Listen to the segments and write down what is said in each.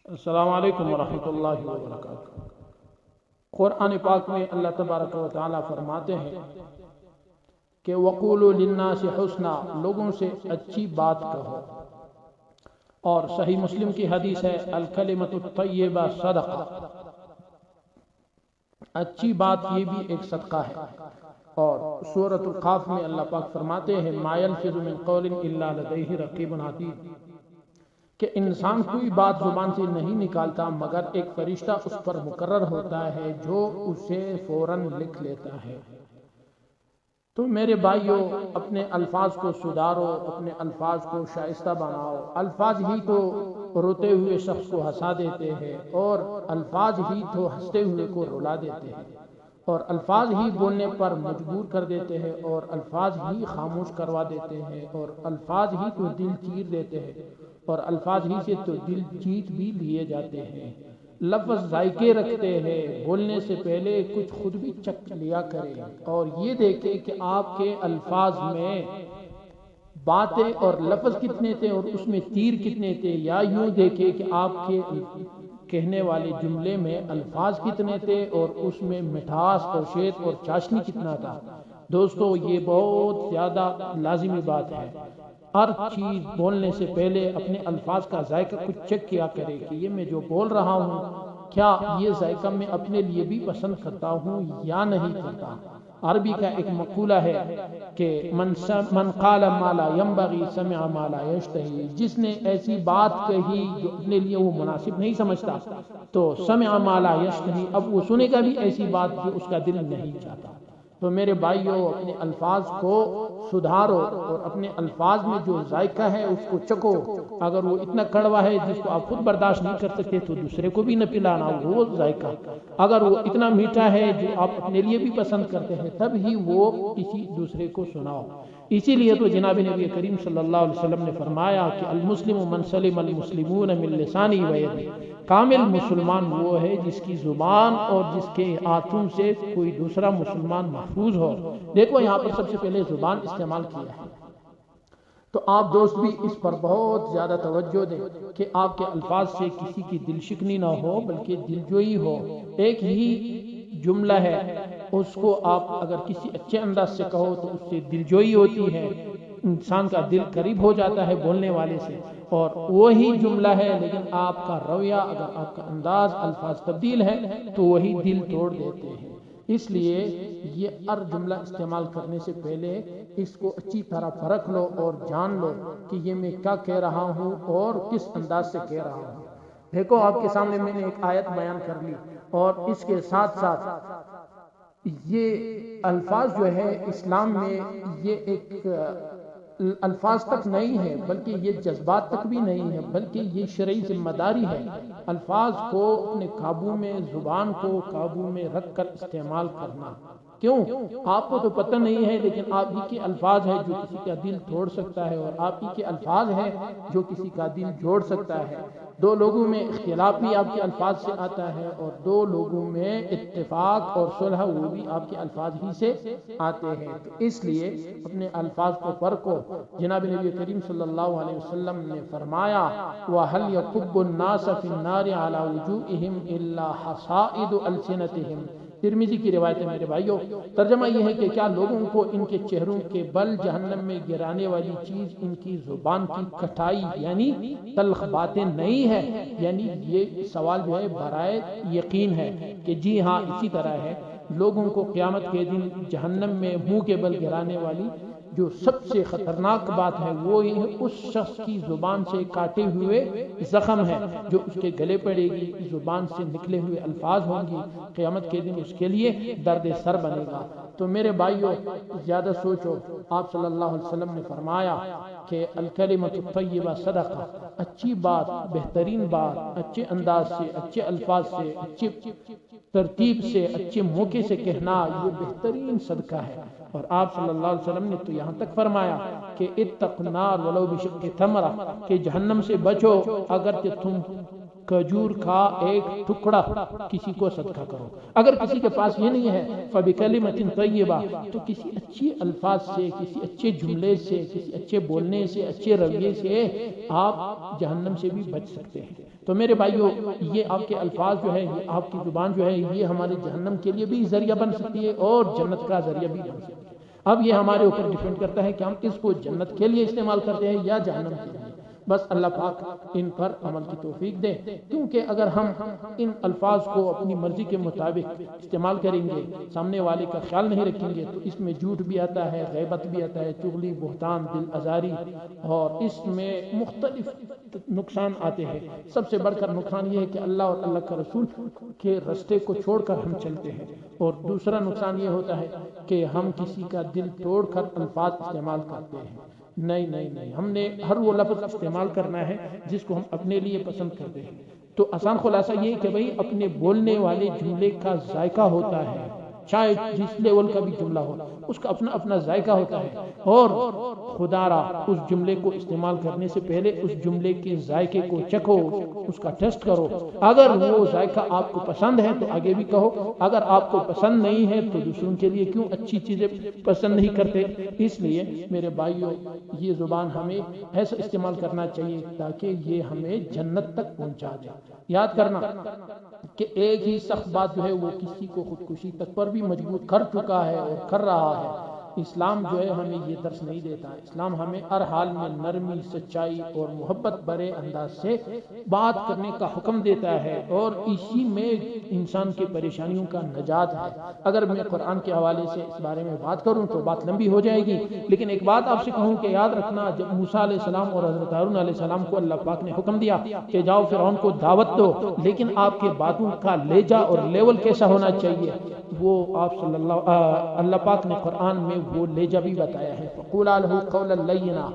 السلام علیکم ورحمۃ اللہ وبرکاتہ۔ قرآن پاک میں اللہ تبارک و تعالیٰ فرماتے ہیں کہ وَقُولُوا لِلنَّاسِ حُسْنًا، لوگوں سے اچھی بات کہو۔ اور صحیح مسلم کی حدیث ہے الکلمۃ الطیبہ صدقہ، اچھی بات یہ بھی ایک صدقہ ہے۔ اور سورۃ القاف میں اللہ پاک فرماتے ہیں مَا يَلْفِظُ مِن قَوْلٍ إِلَّا لَدَيْهِ رَقِيبٌ عَتِيدٌ، کہ انسان کوئی بات زبان سے نہیں نکالتا مگر ایک فرشتہ اس پر مقرر ہوتا ہے جو اسے فوراً لکھ لیتا ہے۔ تو میرے بھائیو، اپنے الفاظ کو سدھارو، اپنے الفاظ کو شائستہ بناؤ۔ الفاظ ہی تو روتے ہوئے شخص کو ہنسا دیتے ہیں، اور الفاظ ہی تو ہنستے ہوئے کو رلا دیتے ہیں، اور الفاظ ہی بولنے پر مجبور کر دیتے ہیں، اور الفاظ ہی خاموش کروا دیتے ہیں، اور الفاظ ہی تو دل چیر دیتے ہیں، اور الفاظ ہی سے تو دل جیت بھی لیے جاتے ہیں۔ لفظ ذائقے رکھتے ہیں، بولنے سے پہلے کچھ خود بھی چکھ لیا کریں، اور یہ دیکھیں کہ آپ کے الفاظ میں باتیں اور لفظ کتنے تھے اور اس میں تیر کتنے تھے، یا یوں دیکھیں کہ آپ کے کہنے والے جملے میں الفاظ کتنے تھے اور اس میں مٹھاس اور شیت اور چاشنی کتنا تھا۔ دوستو، یہ بہت زیادہ لازمی بات ہے۔ ہر چیز بولنے سے پہلے اپنے الفاظ کا ذائقہ کچھ چیک کیا کرے کہ یہ میں جو بول رہا ہوں کیا یہ ذائقہ میں اپنے لیے بھی پسند کرتا ہوں یا نہیں کرتا۔ عربی کا ایک مقولہ ہے کہ من قال ما لا ينبغي سمع ما لا يشتهي، جس نے ایسی بات کہی جو اپنے لیے وہ مناسب نہیں سمجھتا تو سمع ما لا يشتهي، اب وہ سنے گا بھی ایسی بات جو اس کا دل نہیں چاہتا۔ تو میرے بھائیوں، اپنے الفاظ کو سدھارو اور اپنے الفاظ میں جو ذائقہ ہے اس کو چکو۔ اگر وہ اتنا کڑوا ہے جس کو آپ خود برداشت نہیں کر سکتے تو دوسرے کو بھی نہ پلانا وہ ذائقہ۔ اگر وہ اتنا میٹھا ہے جو آپ اپنے لیے بھی پسند کرتے ہیں تب ہی وہ کسی دوسرے کو سناؤ۔ اسی لیے تو جناب نبی کریم صلی اللہ علیہ وسلم نے فرمایا کہ المسلم من سلم المسلمون من لسانہ و یدہ، کامل مسلمان وہ ہے جس کی زبان اور جس کے ہاتھوں سے کوئی دوسرا مسلمان محفوظ ہو۔ دیکھو یہاں پر سب سے پہلے زبان استعمال کیا ہے، تو آپ دوست بھی اس پر بہت زیادہ توجہ دیں کہ آپ کے الفاظ سے کسی کی دل شکنی نہ ہو بلکہ دلجوئی ہو۔ ایک ہی جملہ ہے، اس کو آپ اگر کسی اچھے انداز سے کہو تو اس سے دلجوئی ہوتی ہے، انسان کا دل قریب ہو جاتا ہے بولنے والے سے، اور وہی جملہ ہے لیکن آپ کا رویہ، اگر آپ کا انداز، الفاظ تبدیل ہے تو وہی دل توڑ دیتے ہیں۔ اس لیے یہ ہر جملہ استعمال کرنے سے پہلے اس کو اچھی طرح پرکھ لو اور جان لو کہ یہ میں کیا کہہ رہا ہوں اور کس انداز سے کہہ رہا ہوں۔ دیکھو آپ کے سامنے میں نے ایک آیت بیان کر لی، اور اس کے ساتھ ساتھ یہ الفاظ جو ہے اسلام میں یہ ایک الفاظ تک نہیں ہے بلکہ یہ جذبات تک بھی نہیں ہے، بلکہ یہ شرعی ذمہ داری ہے الفاظ کو اپنے قابو میں، زبان کو قابو میں رکھ کر استعمال کرنا۔ کیوں؟ آپ کو تو پتہ نہیں ہے لیکن آپ ہی کے الفاظ ہیں جو کسی کا دل توڑ سکتا ہے، اور آپ ہی کے الفاظ ہیں جو کسی کا دل جوڑ سکتا ہے۔ دو لوگوں میں اختلاف بھی آپ کے الفاظ سے آتا ہے، اور دو لوگوں میں اتفاق اور صلح وہ بھی آپ کے الفاظ ہی سے آتے ہیں۔ تو اس لیے اپنے الفاظ کو پرکھو۔ جناب نبی کریم صلی اللہ علیہ وسلم نے فرمایا وَهَلْ يَكُبُّ النَّاسَ فِي النَّارِ عَلَى وُجُوهِهِمْ إِلَّا حَصَائِدُ أَلْسِنَتِهِمْ، ترمذی کی روایت ہے میرے بھائیوں۔ ترجمہ یہ ہے کہ کیا لوگوں کو ان کے چہروں کے بل جہنم میں گرانے والی چیز ان کی زبان کی کٹائی یعنی تلخ باتیں نہیں ہے؟ یعنی یہ سوال جو ہے برائے یقین ہے کہ جی ہاں اسی طرح ہے۔ لوگوں کو قیامت کے دن جہنم میں منہ کے بل گرانے والی جو سب سے خطرناک بات ہے وہ یہ اس شخص کی زبان سے کاٹے ہوئے زخم ہے جو اس کے گلے پڑے گی، زبان سے نکلے ہوئے الفاظ ہوں گی، قیامت کے دن اس کے لیے درد سر بنے گا۔ تو میرے بھائیوں، زیادہ سوچو۔ آپ صلی اللہ علیہ وسلم نے فرمایا کہ الکلمۃ الطیبہ صدقہ، اچھی بات، بہترین بات، اچھے انداز سے، اچھے الفاظ سے، اچھی ترتیب سے، اچھے موقع سے کہنا یہ بہترین صدقہ ہے۔ اور آپ صلی اللہ علیہ وسلم نے تو یہاں تک فرمایا کہ اتقوا النار ولو بشق تمرہ، کہ جہنم سے بچو اگرچہ تم کھجور کا ایک ٹکڑا کسی کو صدقہ کرو. اگر کسی کے پاس یہ نہیں ہے فَبِكَلِمَةٍ طَيِّبَةٍ تو کسی اچھی الفاظ سے، کسی اچھے جملے سے، کسی اچھے بولنے سے، اچھے رویے سے آپ جہنم سے بھی بچ سکتے ہیں. تو میرے بھائیو، یہ آپ کے الفاظ جو ہے، یہ آپ کی زبان جو ہے، یہ ہمارے جہنم کے لیے بھی ذریعہ بن سکتی ہے اور جنت کا ذریعہ بھی بن سکتی ہے. اب یہ ہمارے اوپر ڈیپینڈ کرتا ہے کہ ہم اس کو جنت کے لیے استعمال کرتے ہیں یا جہنم کے لیے. بس اللہ پاک ان پر عمل کی توفیق دے، کیونکہ اگر ہم ان الفاظ کو اپنی مرضی کے مطابق استعمال کریں گے، سامنے والے کا خیال نہیں رکھیں گے، تو اس میں جھوٹ بھی آتا ہے، غیبت بھی آتا ہے، چغلی، بہتان، دل آزاری، اور اس میں مختلف نقصان آتے ہیں. سب سے بڑھ کر نقصان یہ ہے کہ اللہ اور اللہ کا رسول کے رستے کو چھوڑ کر ہم چلتے ہیں. اور دوسرا نقصان یہ ہوتا ہے کہ ہم کسی کا دل توڑ کر الفاظ استعمال کرتے ہیں. نہیں، ہم نے ہر وہ لفظ استعمال کرنا ہے جس کو ہم اپنے لیے پسند کرتے ہیں. تو آسان خلاصہ یہ کہ بھئی اپنے بولنے والے جملے کا ذائقہ ہوتا ہے، چاہے جس لیول کا بھی جملہ ہو، اس کا اپنا اپنا ذائقہ ہوتا ہے. اور خدا را اس جملے کو استعمال کرنے سے پہلے اس جملے کے ذائقے کو چکھو، اس کا ٹیسٹ کرو. اگر وہ ذائقہ آپ کو پسند ہے تو آگے بھی کہو، اگر آپ کو پسند نہیں ہے تو دوسروں کے لیے کیوں اچھی چیزیں پسند نہیں کرتے. اس لیے میرے بھائیوں، یہ زبان ہمیں ایسا استعمال کرنا چاہیے تاکہ یہ ہمیں جنت تک پہنچا دے. یاد کرنا کہ ایک ہی سخت بات جو ہے وہ کسی کو خودکشی تک پر بھی مجبور کر چکا ہے اور کر رہا ہے. اسلام جو ہے ہمیں یہ درس نہیں دیتا. اسلام ہمیں ہر حال میں نرمی، سچائی اور محبت بھرے انداز سے بات کرنے کا حکم دیتا ہے، اور اسی میں انسان کی پریشانیوں کا نجات ہے. اگر میں قرآن کے حوالے سے اس بارے میں بات کروں تو بات لمبی ہو جائے گی، لیکن ایک بات آپ سے کہوں کہ یاد رکھنا، جب موسیٰ علیہ السلام اور حضرت ہارون علیہ السلام کو اللہ پاک نے حکم دیا کہ جاؤ فرعون کو دعوت دو، لیکن آپ کے باتوں کا لہجہ اور لیول کیسا ہونا چاہیے، وہ آپ اللہ پاک نے قرآن میں وہ لہجہ بھی بتایا ہے. فَقُولَا لَهُ قَوْلًا لَيِّنًا.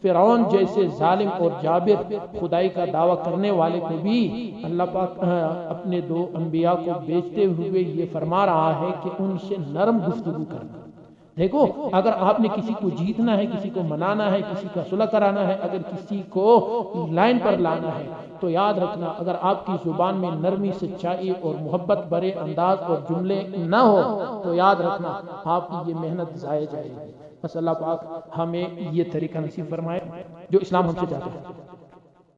فرعون جیسے ظالم اور جابر خدائی کا دعویٰ کرنے والے کو بھی اللہ پاک اپنے 2 انبیاء کو بھیجتے ہوئے یہ فرما رہا ہے کہ ان سے نرم گفتگو کرنا. دیکھو، اگر آپ نے کسی کو جیتنا ہے، کسی کو منانا ہے، کسی کا صلح کرانا ہے، اگر کسی کو لائن پر لانا ہے، تو یاد رکھنا اگر آپ کی زبان میں نرمی، سچائی اور محبت بھرے انداز اور جملے نہ ہو تو یاد رکھنا آپ کی یہ محنت ضائع جائے گی. بس اللہ پاک ہمیں یہ طریقہ نصیب فرمائے جو اسلام ہم سے چاہتا ہے.